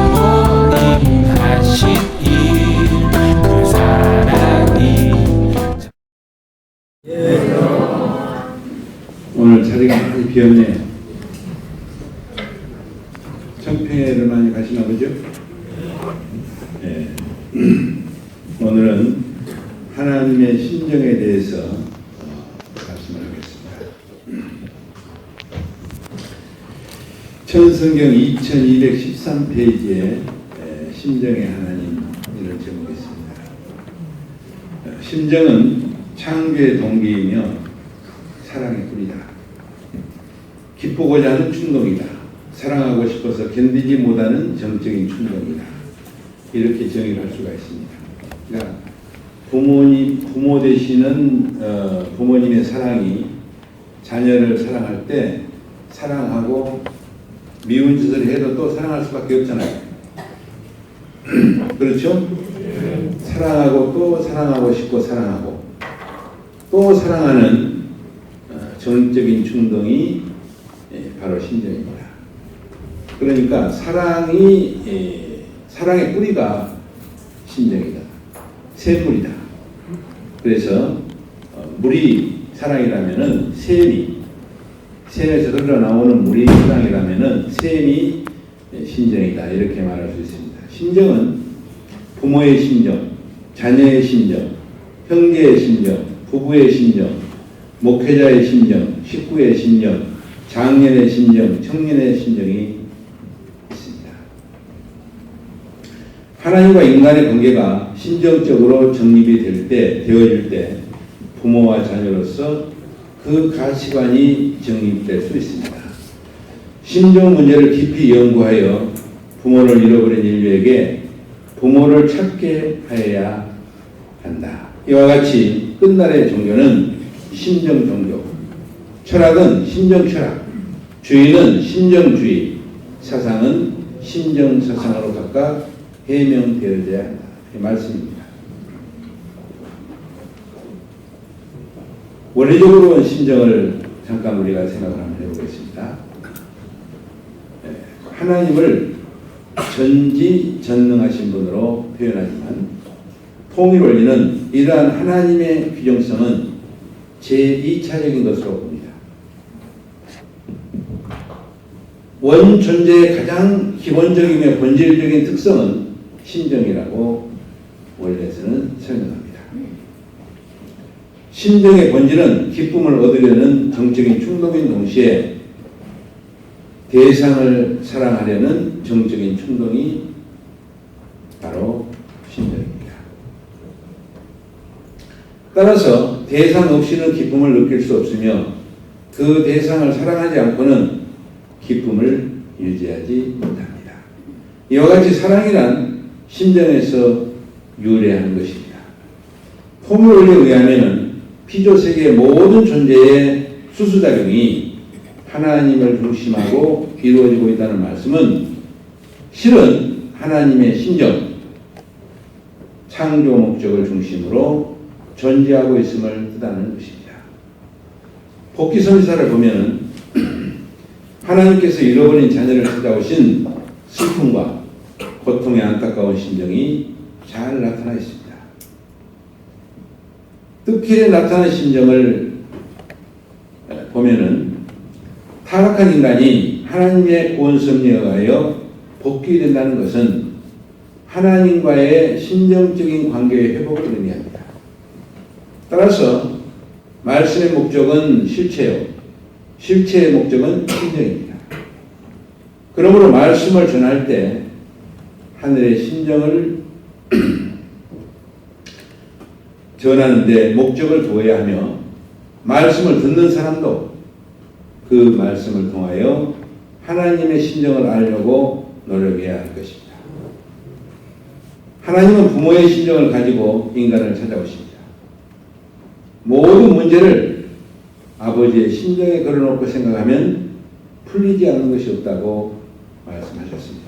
장부모님 하신 일 그 사랑이. 오늘 자리가 많이 비었네요. 청평회를 많이 가시나 보죠? 네. 오늘은 하나님의 심정에 대해서 말씀을 하겠습니다. 천성경 2213페이지에 심정의 하나님 이런 제목이 있습니다. 심정은 창조의 동기이며 사랑의 뿌리다. 기쁘고자 하는 충동이다. 사랑하고 싶어서 견디지 못하는 정적인 충동이다. 이렇게 정의를 할 수가 있습니다. 그러니까 부모 되시는 부모님의 사랑이 자녀를 사랑할 때 사랑하고 미운 짓을 해도 또 사랑할 수밖에 없잖아요. 그렇죠? 사랑하고 또 사랑하고 싶고 사랑하고 또 사랑하는 정적인 충동이 바로 심정입니다. 그러니까 사랑의 뿌리가 심정이다. 샘물이다. 그래서 물이 사랑이라면은 샘에서 흘러나오는 물이 사랑이라면은 샘이 심정이다. 이렇게 말할 수 있습니다. 심정은 부모의 심정, 자녀의 심정, 형제의 심정, 부부의 심정, 목회자의 심정, 식구의 심정, 장년의 심정, 청년의 심정이 있습니다. 하나님과 인간의 관계가 심정적으로 정립이 되어질 때 부모와 자녀로서 그 가치관이 정립될 수 있습니다. 심정 문제를 깊이 연구하여 부모를 잃어버린 인류에게 부모를 찾게 하여야 한다. 이와 같이 끝날의 종교는 심정 종교, 철학은 심정 철학, 주의는 심정주의, 사상은 심정 사상으로 각각 해명되어야 한다. 이 말씀입니다. 원리적으로는 심정을 잠깐 우리가 생각을 한번 해보겠습니다. 하나님을 전지전능하신 분으로 표현하지만 통일 원리는 이러한 하나님의 규정성은 제2차적인 것으로 봅니다. 원 존재의 가장 기본적이며 본질적인 특성은 심정이라고 원래에서는 설명합니다. 심정의 본질은 기쁨을 얻으려는 정적인 충동인 동시에 대상을 사랑하려는 정적인 충동이 바로 심정입니다. 따라서 대상 없이는 기쁨을 느낄 수 없으며 그 대상을 사랑하지 않고는 기쁨을 유지하지 못합니다. 이와 같이 사랑이란 심정에서 유래하는 것입니다. 포뮬에 의하면 피조세계의 모든 존재의 수수작용이 하나님을 중심하고 이루어지고 있다는 말씀은 실은 하나님의 심정, 창조 목적을 중심으로 존재하고 있음을 뜻하는 것입니다. 복귀선지자를 보면 하나님께서 잃어버린 자녀를 찾아오신 슬픔과 고통의 안타까운 심정이 잘 나타나 있습니다. 뜻길에 나타난 심정을 보면은 타락한 인간이 하나님의 구원 섭리에 의하여 복귀된다는 것은 하나님과의 심정적인 관계의 회복을 의미합니다. 따라서 말씀의 목적은 실체요, 실체의 목적은 심정입니다. 그러므로 말씀을 전할 때 하늘의 심정을 전하는데 목적을 두어야 하며 말씀을 듣는 사람도 그 말씀을 통하여 하나님의 심정을 알려고 노력해야 할 것입니다. 하나님은 부모의 심정을 가지고 인간을 찾아오십니다. 모든 문제를 아버지의 심정에 걸어놓고 생각하면 풀리지 않는 것이 없다고 말씀하셨습니다.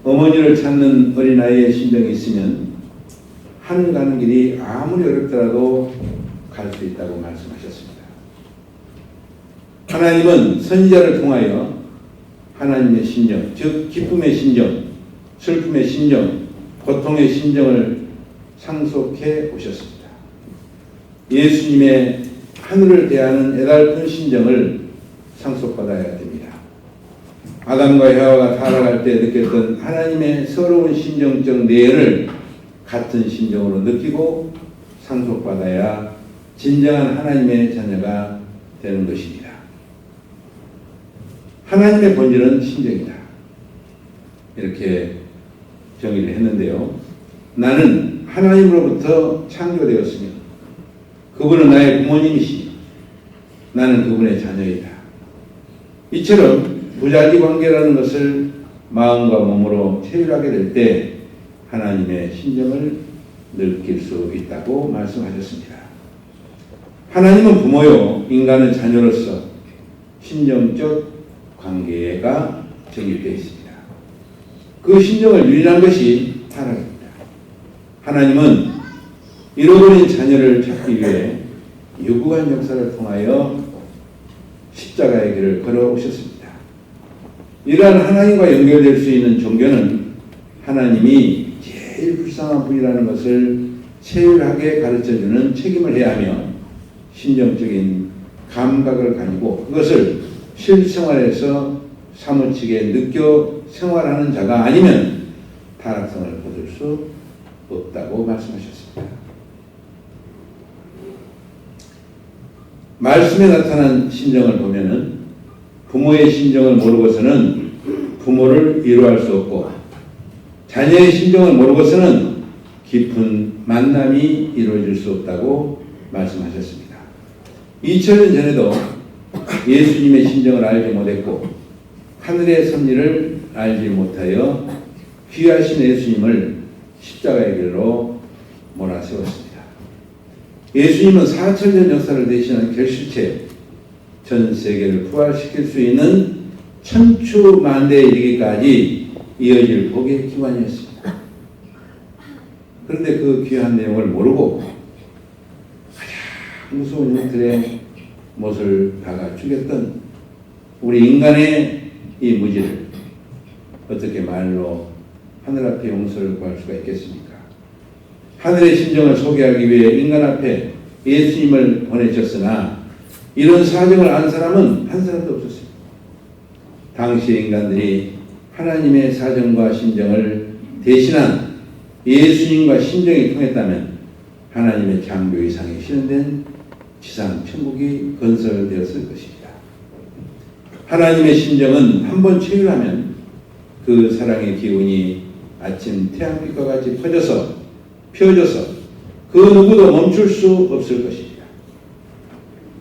어머니를 찾는 어린아이의 심정이 있으면 하늘 가는 길이 아무리 어렵더라도 갈 수 있다고 말씀하셨습니다. 하나님은 선지자를 통하여 하나님의 심정, 즉 기쁨의 심정, 슬픔의 심정, 고통의 심정을 상속해 오셨습니다. 예수님의 하늘을 대하는 애달픈 심정을 상속받아야 됩니다. 아담과 헤와가 타락할 때 느꼈던 하나님의 서러운 심정적 내열을 같은 심정으로 느끼고 상속받아야 진정한 하나님의 자녀가 되는 것입니다. 하나님의 본질은 심정이다. 이렇게 정의를 했는데요. 나는 하나님으로부터 창조되었으며 그분은 나의 부모님이시며 나는 그분의 자녀이다. 이처럼 부자지 관계라는 것을 마음과 몸으로 체휼하게 될 때 하나님의 심정을 느낄 수 있다고 말씀하셨습니다. 하나님은 부모요, 인간은 자녀로서 심정적 관계가 정립되어 있습니다. 그 심정을 유린한 것이 타락입니다. 하나님은 잃어버린 자녀를 찾기 위해 유구한 역사를 통하여 십자가의 길을 걸어오셨습니다. 이러한 하나님과 연결될 수 있는 종교는 하나님이 제일 불쌍한 분이라는 것을 체휼하게 가르쳐주는 책임을 해야 하며 심정적인 감각을 가지고 그것을 실생활에서 사무치게 느껴 생활하는 자가 아니면 타락성을 거둘 수 없다고 말씀하셨습니다. 말씀에 나타난 심정을 보면은 부모의 심정을 모르고서는 부모를 위로할 수 없고 자녀의 심정을 모르고서는 깊은 만남이 이루어질 수 없다고 말씀하셨습니다. 2000년 전에도 예수님의 심정을 알지 못했고 하늘의 섭리를 알지 못하여 귀하신 예수님을 십자가의 길로 몰아세웠습니다. 예수님은 4000년 역사를 대신한 결실체 전 세계를 부활시킬 수 있는 천추만대에 이르기까지 이어질 복의 기관이었습니다. 그런데 그 귀한 내용을 모르고 가장 무서운 형들의 못을 다가 죽였던 우리 인간의 이 무지를 어떻게 말로 하늘 앞에 용서를 구할 수가 있겠습니까? 하늘의 심정을 소개하기 위해 인간 앞에 예수님을 보내셨으나 이런 사정을 안 사람은 한 사람도 없었습니다. 당시의 인간들이 하나님의 사정과 심정을 대신한 예수님과 심정이 통했다면 하나님의 창조 이상에 실현된 지상 천국이 건설되었을 것입니다. 하나님의 심정은 한번 체휼하면 그 사랑의 기운이 아침 태양빛과 같이 펴져서 그 누구도 멈출 수 없을 것입니다.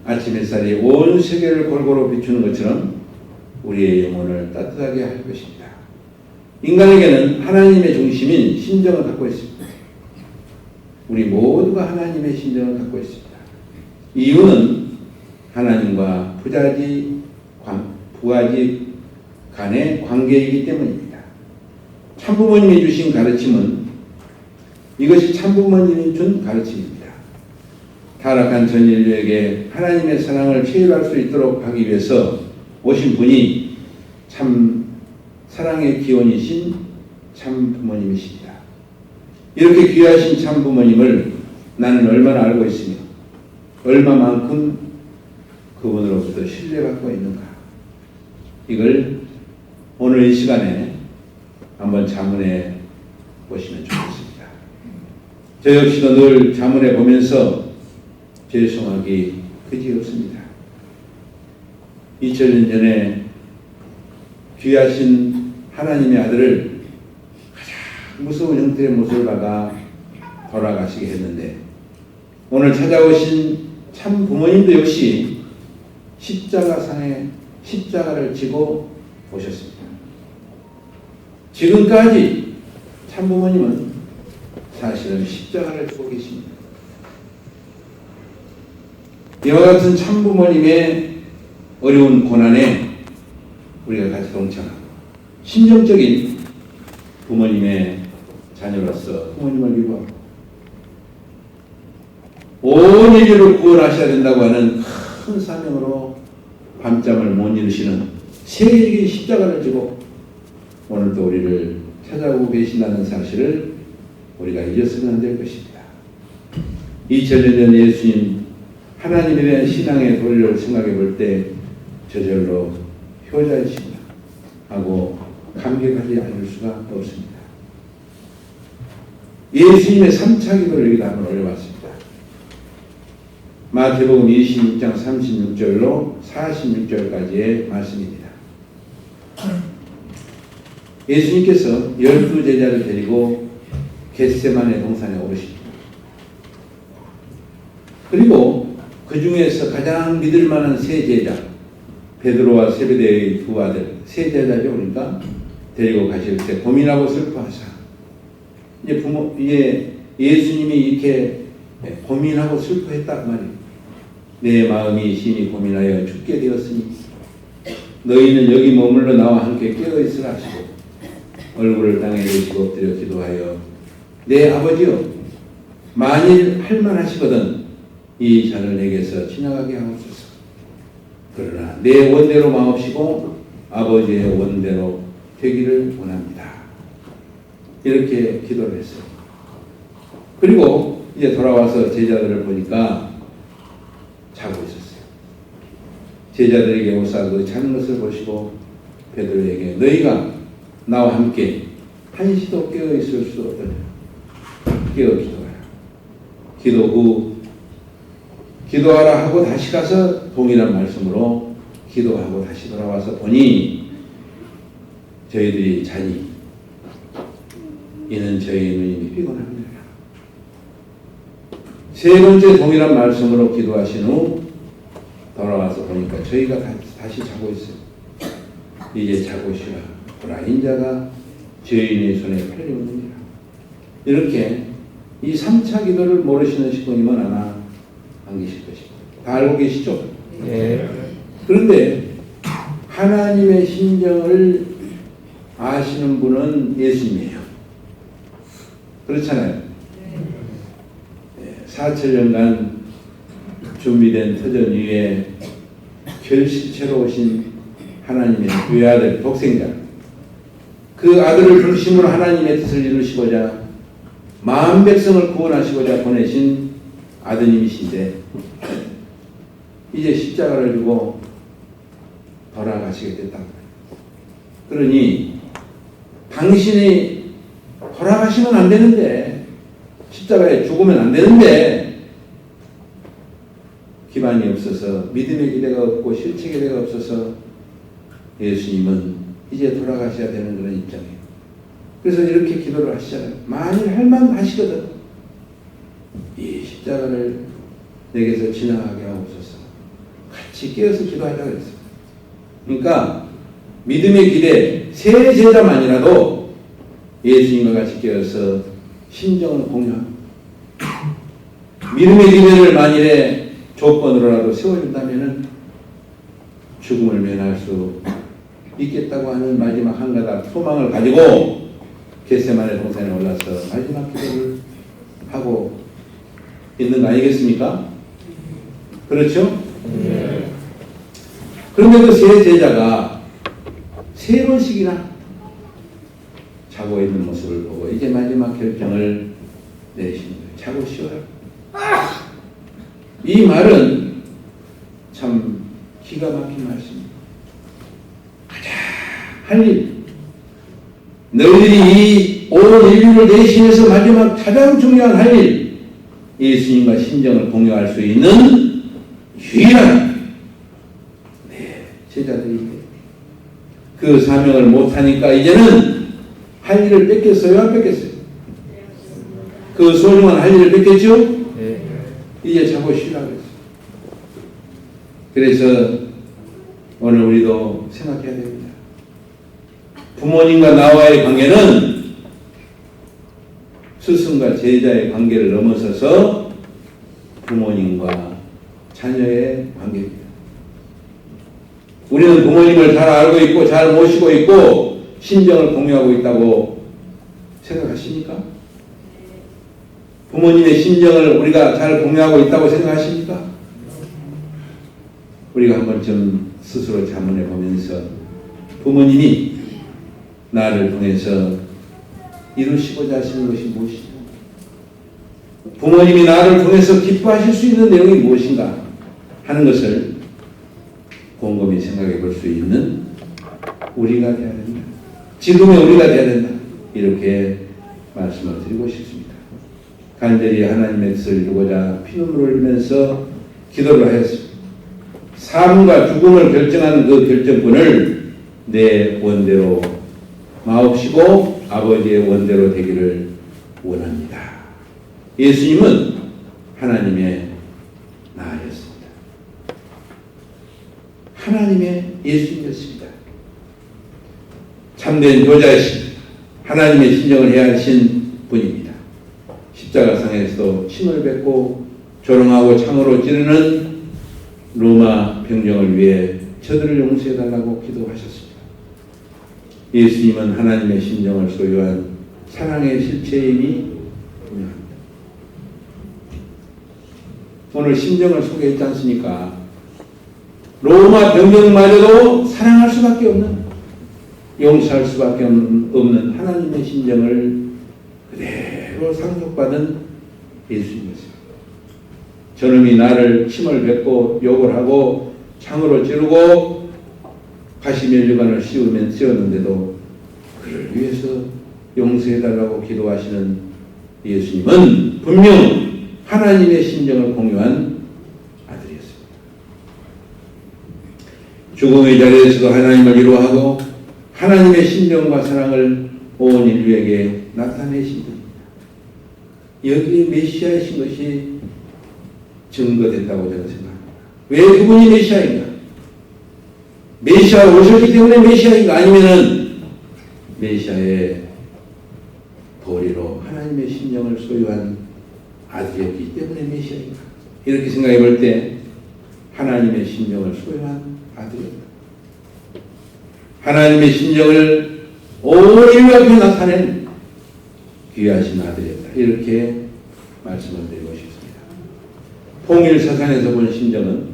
아침 햇살이 온 세계를 골고루 비추는 것처럼 우리의 영혼을 따뜻하게 할 것입니다. 인간에게는 하나님의 중심인 심정을 갖고 있습니다. 우리 모두가 하나님의 심정을 갖고 있습니다. 이유는 하나님과 부가지 간의 관계이기 때문입니다. 참부모님이 주신 가르침은 이것이 참부모님이 준 가르침입니다. 타락한 전 인류에게 하나님의 사랑을 체휼할 수 있도록 하기 위해서 오신 분이 참 사랑의 기원이신 참부모님이십니다. 이렇게 귀하신 참부모님을 나는 얼마나 알고 있으며 얼마만큼 그분으로부터 신뢰받고 있는가. 이걸 오늘 이 시간에 한번 자문해 보시면 좋겠습니다. 저 역시도 늘 자문해 보면서 죄송하기 그지없습니다. 2000년 전에 귀하신 하나님의 아들을 가장 무서운 형태의 못을 박아 돌아가시게 했는데 오늘 찾아오신 참 부모님도 역시 십자가상에 십자가를 지고 오셨습니다. 지금까지 참 부모님은 사실은 십자가를 지고 계십니다. 이와 같은 참 부모님의 어려운 고난에 우리가 같이 동참하고 심정적인 부모님의 자녀로서 부모님을 위로하고 온 인류를 구원하셔야 된다고 하는 큰 사명으로 밤잠을 못 이루시는 세계적인 십자가를 지고 오늘도 우리를 찾아오고 계신다는 사실을 우리가 잊어서는 안 될 것입니다. 2000년 전 예수님 하나님에 대한 신앙의 도리를 생각해 볼 때 저절로 효자이시구나 하고 감격하지 않을 수가 없습니다. 예수님의 3차 기도를 여기다 한번 올려봤습니다. 마태복음 26장 36절로 46절까지의 말씀입니다. 예수님께서 12제자를 데리고 겟세마네 동산에 오르십니다. 그리고 그 중에서 가장 믿을 만한 세 제자, 베드로와 세베대의 두 아들, 세 제자죠. 그러니까 데리고 가실 때 고민하고 슬퍼하사. 이제 예수님이 이렇게 고민하고 슬퍼했단 말이에요. 내 마음이 심히 고민하여 죽게 되었으니 너희는 여기 머물러 나와 함께 깨어있으라 하시고 얼굴을 땅에 대시고 엎드려 기도하여 내 아버지여 만일 할만하시거든 이 잔을 내게서 지나가게 하옵소서. 그러나 내 원대로 마옵시고 아버지의 원대로 되기를 원합니다. 이렇게 기도를 했어요. 그리고 이제 돌아와서 제자들을 보니까 자고 있었어요. 제자들에게 오사 그 자는 것을 보시고 베드로에게 너희가 나와 함께 한시도 깨어 있을 수 없더냐. 깨어 기도하라. 기도 후 기도하라 하고 다시 가서 동일한 말씀으로 기도하고 다시 돌아와서 보니 저희들이 자니 이는 저희 눈이 피곤합니다. 세 번째 동일한 말씀으로 기도하신 후 돌아와서 보니까 저희가 다시 자고 있어요. 이제 자고 쉬라. 보라 인자가 죄인의 손에 팔려오느니라. 이렇게 이 3차 기도를 모르시는 식구님은 아마 안 계실 것입니다. 다 알고 계시죠? 네. 그런데 하나님의 심정을 아시는 분은 예수님이에요. 그렇잖아요. 4천년간 준비된 터전 위에 결실체로 오신 하나님의 외아들 독생자, 그 아들을 중심으로 하나님의 뜻을 이루시고자 마음 백성을 구원하시고자 보내신 아드님이신데 이제 십자가를 두고 돌아가시게 됐다. 그러니 당신이 돌아가시면 안 되는데, 십자가에 죽으면 안 되는데 기반이 없어서 믿음의 기대가 없고 실체 기대가 없어서 예수님은 이제 돌아가셔야 되는 그런 입장이에요. 그래서 이렇게 기도를 하시잖아요. 만일 할만 하시거든 이 십자가를 내게서 지나가게 하옵소서. 같이 깨어서 기도하자고 그랬어요. 그러니까 믿음의 기대 세 제자만이라도 예수님과 같이 깨어서 심정을 공유합니다. 믿음의 기대를 만일에 조건으로라도 세워준다면 죽음을 면할 수 있겠다고 하는 마지막 한 가닥 소망을 가지고 겟세마네 동산에 올라서 마지막 기도를 하고 있는 거 아니겠습니까? 그렇죠? 네. 그런데 그 세 제자가 세 번씩이나 자고 있는 모습을 보고 이제 마지막 결정을 내리신 거예요. 자고 쉬어라. 이 말은 참 기가 막힌 말씀입니다. 가자 할 일, 너희들이 이 온 인류를 대신해서 마지막 가장 중요한 할 일, 예수님과 심정을 공유할 수 있는 유일한 제자들이 그 사명을 못하니까 이제는 할 일을 뺏겼어요? 안 뺏겼어요? 그 소중한 할 일을 뺏겼죠? 네. 이제 자고 쉬라고 했어요. 그래서 오늘 우리도 생각해야 됩니다. 부모님과 나와의 관계는 스승과 제자의 관계를 넘어서서 부모님과 자녀의 관계입니다. 우리는 부모님을 잘 알고 있고 잘 모시고 있고 심정을 공유하고 있다고 생각하십니까? 부모님의 심정을 우리가 잘 공유하고 있다고 생각하십니까? 우리가 한번 좀 스스로 자문해 보면서 부모님이 나를 통해서 이루시고자 하시는 것이 무엇이죠? 부모님이 나를 통해서 기뻐하실 수 있는 내용이 무엇인가 하는 것을 곰곰이 생각해 볼 수 있는 우리가 되어야 된다. 지금의 우리가 되어야 된다. 이렇게 말씀을 드리고 싶습니다. 간절히 하나님의 뜻을 이루고자 피눈물을 흘리면서 기도를 하였습니다. 삶과 죽음을 결정하는 그 결정권을 내 원대로 마옵시고 아버지의 원대로 되기를 원합니다. 예수님은 하나님의 나아였습니다. 하나님의 예수님이었습니다. 참된 교자이십니다. 하나님의 신정을 해야 하신 분입니다. 십자가상에서도 침을 뱉고 조롱하고 창으로 찌르는 로마 병정을 위해 저들을 용서해달라고 기도하셨습니다. 예수님은 하나님의 심정을 소유한 사랑의 실체임이 분명합니다. 오늘 심정을 소개했지 않습니까? 로마 병정마저도 사랑할 수밖에 없는, 용서할 수밖에 없는 하나님의 심정을 그대로 상속받은 예수님이었습니다. 저놈이 나를 침을 뱉고 욕을 하고 창으로 찌르고 가시면류관을 씌웠는데도 그를 위해서 용서해달라고 기도하시는 예수님은 분명 하나님의 심정을 공유한 아들이었습니다. 죽음의 자리에서도 하나님을 이루어하고 하나님의 심정과 사랑을 온 인류에게 나타내신 분입니다. 여기에 메시아이신 것이 증거됐다고 저는 생각합니다. 왜 그분이 메시아인가? 메시아 오셨기 때문에 메시아인가? 아니면은 메시아의 도리로 하나님의 심정을 소유한 아들이었기 때문에 메시아인가? 이렇게 생각해 볼 때 하나님의 심정을 소유한 아들이었다. 하나님의 심정을 온 인류 앞에 나타낸 귀하신 아들이었다. 이렇게 말씀을 드리고 싶습니다. 통일사상에서 본 심정은,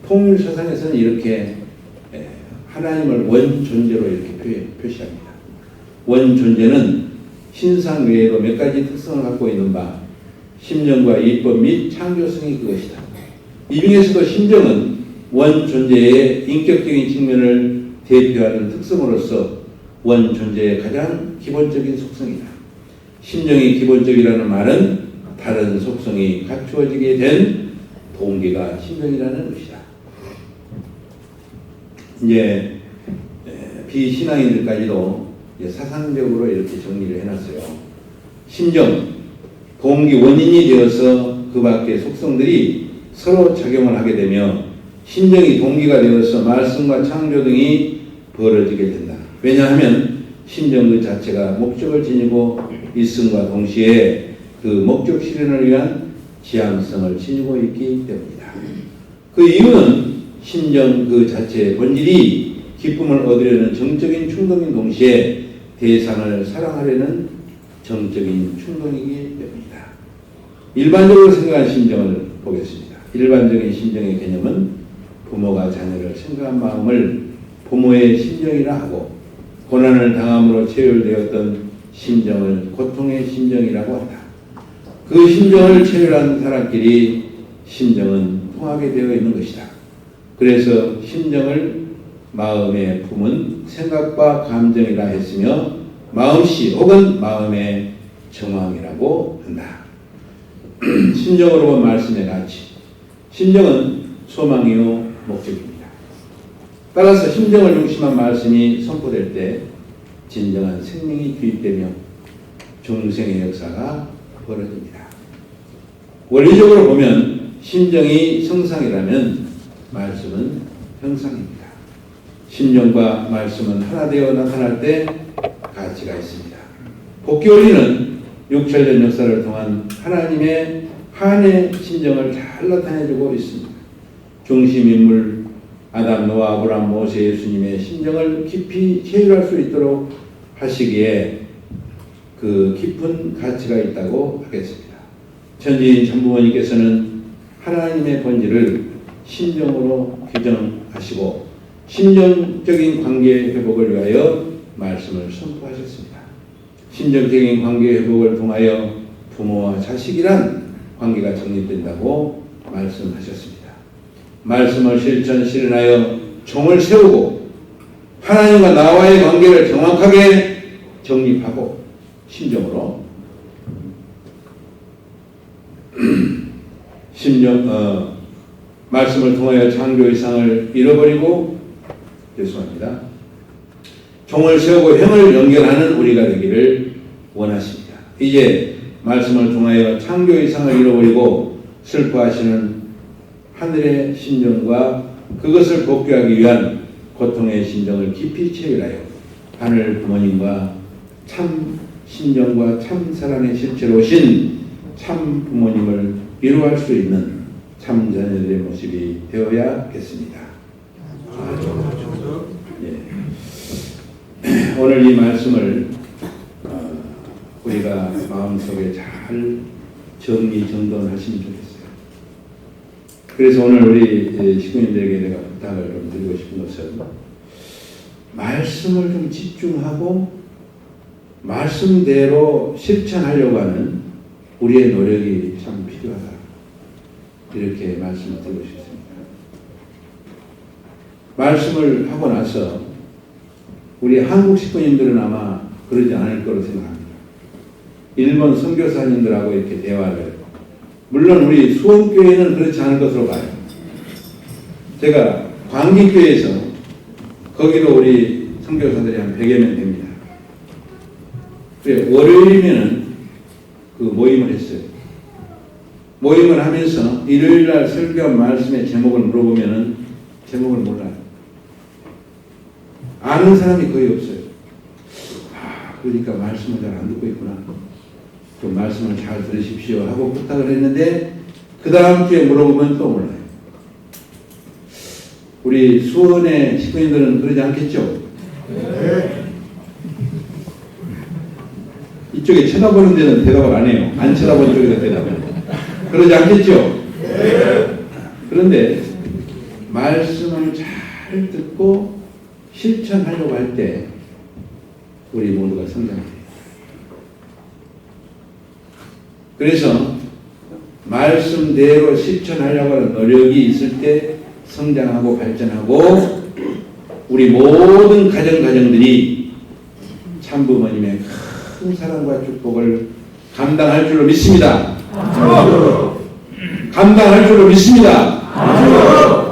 통일사상에서는 이렇게 하나님을 원존재로 이렇게 표시합니다. 원존재는 신상 외에도 몇 가지 특성을 갖고 있는 바 심정과 이법 및 창조성이 그것이다. 이 중에서도 심정은 원존재의 인격적인 측면을 대표하는 특성으로서 원존재의 가장 기본적인 속성이다. 심정이 기본적이라는 말은 다른 속성이 갖추어지게 된 동기가 심정이라는 것이다. 이제 비신앙인들까지도 사상적으로 이렇게 정리를 해놨어요. 심정, 동기, 원인이 되어서 그 밖의 속성들이 서로 작용을 하게 되며 심정이 동기가 되어서 말씀과 창조 등이 벌어지게 된다. 왜냐하면 심정 그 자체가 목적을 지니고 있음과 동시에 그 목적 실현을 위한 지향성을 지니고 있기 때문이다. 그 이유는 심정 그 자체의 본질이 기쁨을 얻으려는 정적인 충동인 동시에 대상을 사랑하려는 정적인 충동이기 때문이다. 일반적으로 생각한 심정을 보겠습니다. 일반적인 심정의 개념은 부모가 자녀를 생각한 마음을 부모의 심정이라 하고 고난을 당함으로 체열되었던 심정을 고통의 심정이라고 한다. 그 심정을 체열한 사람끼리 심정은 통하게 되어 있는 것이다. 그래서 심정을 마음에 품은 생각과 감정이라 했으며 마음씨 혹은 마음의 정황이라고 한다. 심정으로 본 말씀의 가치. 심정은 소망이요 목적입니다. 따라서 심정을 중심한 말씀이 선포될 때 진정한 생명이 투입되며 중생의 역사가 벌어집니다. 원리적으로 보면 심정이 성상이라면 말씀은 형상입니다. 심정과 말씀은 하나 되어 나타날 때 가치가 있습니다. 복귀 원리는 6천년 역사를 통한 하나님의 한의 심정을 잘 나타내주고 있습니다. 중심 인물 아담, 노아, 아브람, 모세, 예수님의 심정을 깊이 체휼할 수 있도록 하시기에 그 깊은 가치가 있다고 하겠습니다. 천지인 천부모님께서는 하나님의 본질을 심정으로 규정하시고 심정적인 관계 회복을 위하여 말씀을 선포하셨습니다. 심정적인 관계 회복을 통하여 부모와 자식이란 관계가 정립된다고 말씀하셨습니다. 말씀을 실천하여 종을 세우고 하나님과 나와의 관계를 정확하게 정립하고 심정으로 말씀을 통하여 창조의 상을 잃어버리고 종을 세우고 형을 연결하는 우리가 되기를 원하십니다. 이제 말씀을 통하여 창조의 상을 잃어버리고 슬퍼하시는 하늘의 심정과 그것을 복귀하기 위한 고통의 심정을 깊이 체휼하여 하늘 부모님과 참 심정과 참 사랑의 실체로 오신 참 부모님을 위로할 수 있는 참 자녀들의 모습이 되어야겠습니다. 예. 오늘 이 말씀을 우리가 마음속에 잘 정리정돈하시면 좋겠어요. 그래서 오늘 우리 식구님들에게 내가 부탁을 좀 드리고 싶은 것은 말씀을 좀 집중하고 말씀대로 실천하려고 하는 우리의 노력이 참 필요하다. 이렇게 말씀을 드리고 싶습니다. 말씀을 하고 나서 우리 한국 식구님들은 아마 그러지 않을 거로 생각합니다. 일본 선교사님들하고 이렇게 대화를, 물론 우리 수원교회는 그렇지 않을 것으로 봐요. 제가 광기교회에서 거기도 우리 선교사들이 한 100여 명 됩니다. 그래, 월요일이면은 그 모임을 했어요. 모임을 하면서 일요일날 설교한 말씀의 제목을 물어보면은 제목을 몰라요. 아는 사람이 거의 없어요. 그러니까 말씀을 잘 안 듣고 있구나. 좀 말씀을 잘 들으십시오 하고 부탁을 했는데 그 다음 주에 물어보면 또 몰라요. 우리 수원의 식구님들은 그러지 않겠죠? 네. 이쪽에 쳐다보는 데는 대답을 안 해요. 안 쳐다보는 쪽에서 대답을 해요. 그러지 않겠죠? 네. 그런데 말씀을 잘 듣고 실천하려고 할 때 우리 모두가 성장해요. 그래서 말씀대로 실천하려고 하는 노력이 있을 때 성장하고 발전하고 우리 모든 가정들이 참부모님의 큰 사랑과 축복을 감당할 줄로 믿습니다. 감당할 줄로 믿습니다.